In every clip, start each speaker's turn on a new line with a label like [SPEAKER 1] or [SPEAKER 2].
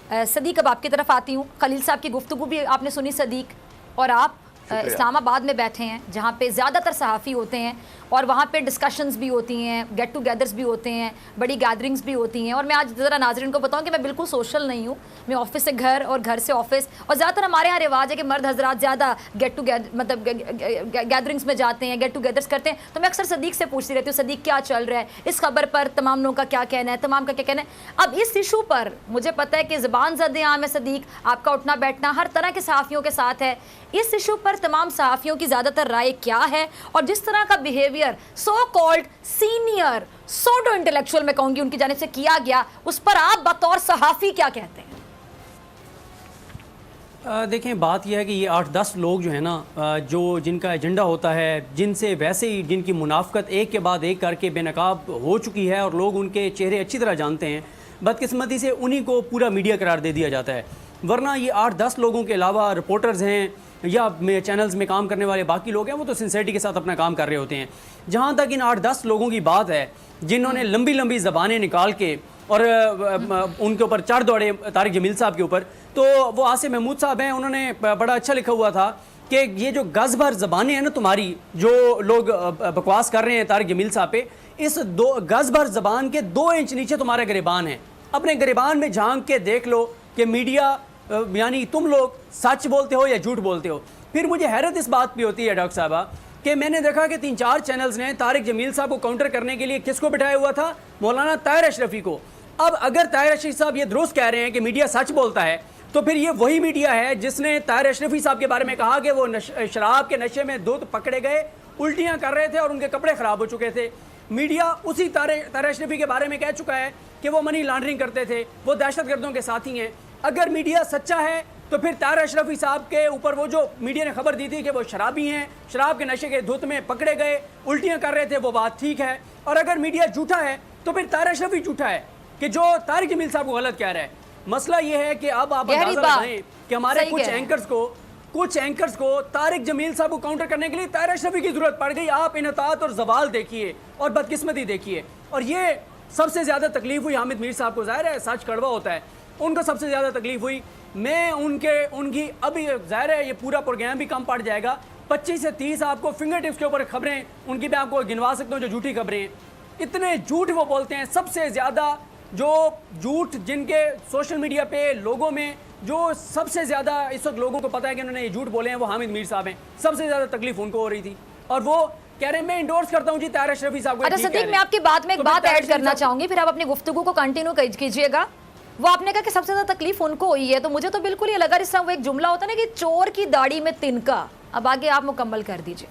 [SPEAKER 1] صدیق اب آپ کی طرف آتی ہوں. خلیل صاحب کی گفتگو بھی آپ نے سنی صدیق, اور آپ اسلام آباد میں بیٹھے ہیں جہاں پہ زیادہ تر صحافی ہوتے ہیں اور وہاں پہ ڈسکشنز بھی ہوتی ہیں, گیٹ ٹو گیدرز بھی ہوتے ہیں, بڑی گیدرنگز بھی ہوتی ہیں. اور میں آج ذرا ناظرین کو بتاؤں کہ میں بالکل سوشل نہیں ہوں, میں آفس سے گھر اور گھر سے آفس, اور زیادہ تر ہمارے یہاں رواج ہے کہ مرد حضرات زیادہ گیٹ ٹو مطلب گیدرنگز میں جاتے ہیں, گیٹ ٹو گیدرز کرتے ہیں. تو میں اکثر صدیق سے پوچھتی رہتی ہوں, صدیق کیا چل رہا ہے اس خبر پر, تمام لوگوں کا کیا کہنا ہے, تمام کا کیا کہنا ہے. اب اس ایشو پر مجھے پتہ ہے کہ زبان زد عام ہے صدیق, آپ کا اٹھنا بیٹھنا ہر طرح کے صحافیوں کے ساتھ ہے. اس ایشو پر تمام صحافیوں کی زیادہ تر رائے کیا ہے, اور جس طرح کا behaviour so called senior pseudo intellectual میں کہوں گی ان کی جانب سے کیا گیا, اس پر آپ بطور صحافی کیا کہتے ہیں؟
[SPEAKER 2] دیکھیں بات یہ ہے کہ یہ 8-10 لوگ جو ہیں نا, جو جن کا ایجنڈا ہوتا ہے, جن سے ویسے ہی جن کی منافقت ایک کے بعد ایک کر کے بے نقاب ہو چکی ہے اور لوگ ان کے چہرے اچھی طرح جانتے ہیں, بدقسمتی سے انہی کو پورا میڈیا قرار دے دیا جاتا ہے. ورنہ یہ 8-10 لوگوں کے علاوہ رپورٹرز ہیں یا چینلز میں کام کرنے والے باقی لوگ ہیں, وہ تو سنسیئرٹی کے ساتھ اپنا کام کر رہے ہوتے ہیں. جہاں تک ان 8-10 لوگوں کی بات ہے جنہوں نے لمبی لمبی زبانیں نکال کے اور ان کے اوپر چڑھ دوڑے طارق جمیل صاحب کے اوپر, تو وہ آصف محمود صاحب ہیں, انہوں نے بڑا اچھا لکھا ہوا تھا کہ یہ جو گز بھر زبانیں ہیں نا تمہاری, جو لوگ بکواس کر رہے ہیں طارق جمیل صاحب پہ, اس گز بھر زبان کے 2 انچ نیچے تمہارا گریبان ہے. اپنے گریبان میں جھانک کے دیکھ لو کہ میڈیا یعنی تم لوگ سچ بولتے ہو یا جھوٹ بولتے ہو. پھر مجھے حیرت اس بات پہ ہوتی ہے ڈاکٹر صاحبہ کہ میں نے دیکھا کہ 3-4 چینلز نے طارق جمیل صاحب کو کاؤنٹر کرنے کے لیے کس کو بٹھایا ہوا تھا, مولانا طاہر اشرفی کو. اب اگر طاہر اشرفی صاحب یہ درست کہہ رہے ہیں کہ میڈیا سچ بولتا ہے, تو پھر یہ وہی میڈیا ہے جس نے طاہر اشرفی صاحب کے بارے میں کہا کہ وہ شراب کے نشے میں دودھ پکڑے گئے, الٹیاں کر رہے تھے اور ان کے کپڑے خراب ہو چکے تھے. میڈیا اسی طاہر اشرفی کے بارے میں کہہ چکا ہے کہ وہ منی لانڈرنگ کرتے تھے, وہ دہشت گردوں کے ساتھی ہیں. اگر میڈیا سچا ہے تو پھر طاہر اشرفی صاحب کے اوپر وہ جو میڈیا نے خبر دی تھی کہ وہ شرابی ہیں, شراب کے نشے کے دھت میں پکڑے گئے, الٹیاں کر رہے تھے, وہ بات ٹھیک ہے. اور اگر میڈیا جھوٹا ہے تو پھر طاہر اشرفی جھوٹا ہے کہ جو طارق جمیل صاحب کو غلط کہہ رہا ہے. مسئلہ یہ ہے کہ اب آپ اندازہ لگائیں کہ ہمارے کچھ اینکرز کو طارق جمیل صاحب کو کاؤنٹر کرنے کے لیے طاہر اشرفی کی ضرورت پڑ گئی. آپ انحطاط اور زوال دیکھیے اور بدقسمتی دیکھیے. اور یہ سب سے زیادہ تکلیف ہوئی حامد میر صاحب کو, ظاہر ہے سچ کڑوا ہوتا ہے, ان کو سب سے زیادہ تکلیف ہوئی. میں ان کی ابھی ظاہر ہے یہ پورا پروگرام بھی کم پڑ جائے گا, 25 سے 30 آپ کو فنگر ٹپس کے اوپر خبریں ان کی میں آپ کو گنوا سکتا ہوں جو جھوٹی خبریں ہیں. اتنے جھوٹ وہ بولتے ہیں. سب سے زیادہ جو جھوٹ جن کے سوشل میڈیا پہ لوگوں میں جو سب سے زیادہ اس وقت لوگوں کو پتا ہے کہ انہوں نے یہ جھوٹ بولے ہیں, وہ حامد میر صاحب ہیں. سب سے زیادہ تکلیف ان کو ہو رہی تھی, اور وہ کہہ رہے ہیں میں انڈورس کرتا ہوں جی طاہر اشرفی صاحب کو.
[SPEAKER 1] اچھا صدیق, میں آپ کی بات میں ایک بات ایڈ کرنا چاہوں گی, پھر آپ اپنی گفتگو کو کنٹینیو کیجئے گا. وہ آپ نے کہا کہ سب سے زیادہ تکلیف ان کو ہوئی ہے, تو مجھے تو بالکل یہ لگا جس طرح وہ ایک جملہ ہوتا ہے نا کہ چور کی داڑھی میں تنکا. اب آگے آپ مکمل کر دیجئے.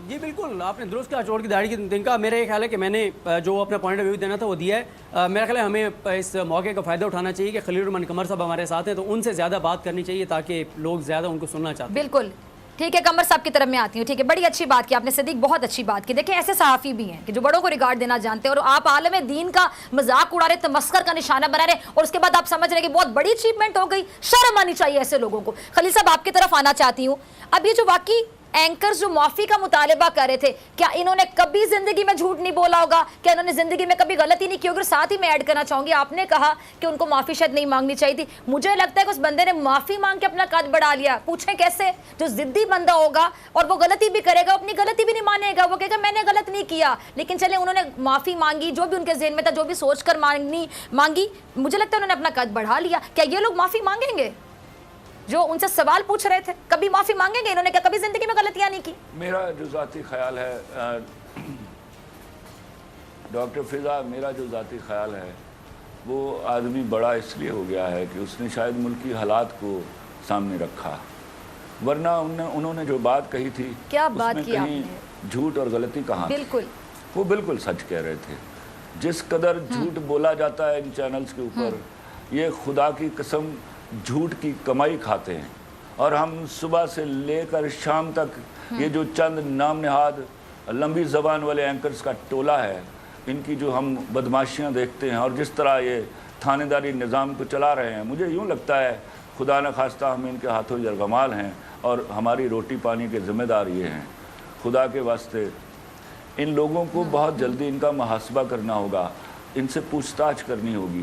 [SPEAKER 2] جی بالکل, آپ نے درست کہا, چور کی داڑھی کی تنکا. میرا یہ خیال ہے کہ میں نے جو اپنا پوائنٹ آف ویو دینا تھا وہ دیا ہے. میرا خیال ہے ہمیں اس موقع کا فائدہ اٹھانا چاہیے کہ خلیل الرحمان قمر صاحب ہمارے ساتھ ہیں, تو ان سے زیادہ بات کرنی چاہیے تاکہ لوگ زیادہ ان کو سننا چاہتے ہیں.
[SPEAKER 1] بالکل ٹھیک ہے, قمر صاحب کی طرف میں آتی ہوں. ٹھیک ہے, بڑی اچھی بات کی آپ نے صدیق, بہت اچھی بات کی. دیکھیں ایسے صحافی بھی ہیں کہ جو بڑوں کو ریگارڈ دینا جانتے ہیں, اور آپ عالم دین کا مذاق اڑا رہے, تمسخر کا نشانہ بنا رہے, اور اس کے بعد آپ سمجھ رہے ہیں کہ بہت بڑی اچیومنٹ ہو گئی. شرم آنی چاہیے ایسے لوگوں کو. خلیل صاحب آپ کی طرف آنا چاہتی ہوں. اب یہ جو واقعی اینکرز جو معافی کا مطالبہ کر رہے تھے, کیا انہوں نے کبھی زندگی میں جھوٹ نہیں بولا ہوگا؟ کیا انہوں نے زندگی میں کبھی غلطی نہیں کی ہوگی؟ ساتھ ہی میں ایڈ کرنا چاہوں گی, آپ نے کہا کہ ان کو معافی شاید نہیں مانگنی چاہیے تھی. مجھے لگتا ہے کہ اس بندے نے معافی مانگ کے اپنا قد بڑھا لیا. پوچھیں کیسے؟ جو ضدی بندہ ہوگا اور وہ غلطی بھی کرے گا, اپنی غلطی بھی نہیں مانے گا, وہ کہے گا میں نے غلط نہیں کیا. لیکن چلے انہوں نے معافی مانگی, جو بھی ان کے ذہن میں تھا, جو بھی سوچ کر مانگی, مجھے لگتا ہے انہوں نے اپنا قد بڑھا لیا. کیا یہ لوگ معافی مانگیں گے جو ان سے سوال پوچھ رہے تھے؟ کبھی معافی مانگیں گے؟ انہوں نے کیا کبھی زندگی میں غلطیاں نہیں کی؟
[SPEAKER 3] میرا جو ذاتی خیال ہے ڈاکٹر فضا, میرا جو ذاتی خیال ہے وہ آدمی بڑا اس لیے ہو گیا ہے کہ اس نے شاید ملکی حالات کو سامنے رکھا, ورنہ انہوں نے جو بات کہی تھی
[SPEAKER 1] کیا
[SPEAKER 3] اس
[SPEAKER 1] بات
[SPEAKER 3] میں
[SPEAKER 1] کی آپ
[SPEAKER 3] کہیں
[SPEAKER 1] نے,
[SPEAKER 3] جھوٹ اور غلطی کہاں تھی.
[SPEAKER 1] بالکل
[SPEAKER 3] وہ بالکل سچ کہہ رہے تھے. جس قدر جھوٹ بولا جاتا ہے ان چینلز کے اوپر, یہ خدا کی قسم جھوٹ کی کمائی کھاتے ہیں. اور ہم صبح سے لے کر شام تک یہ جو چند نام نہاد لمبی زبان والے اینکرز کا ٹولہ ہے, ان کی جو ہم بدماشیاں دیکھتے ہیں اور جس طرح یہ تھانے داری نظام کو چلا رہے ہیں, مجھے یوں لگتا ہے خدا نہ خواستہ ہم ان کے ہاتھوں یرغمال ہیں اور ہماری روٹی پانی کے ذمہ دار یہ ہیں. خدا کے واسطے ان لوگوں کو بہت جلدی ان کا محاسبہ کرنا ہوگا, ان سے پوچھ تاچھ کرنی ہوگی.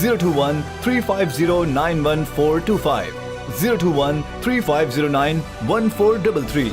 [SPEAKER 4] 021-350-91425, 021-3509-1433।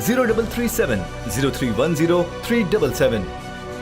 [SPEAKER 4] 0337-0310-377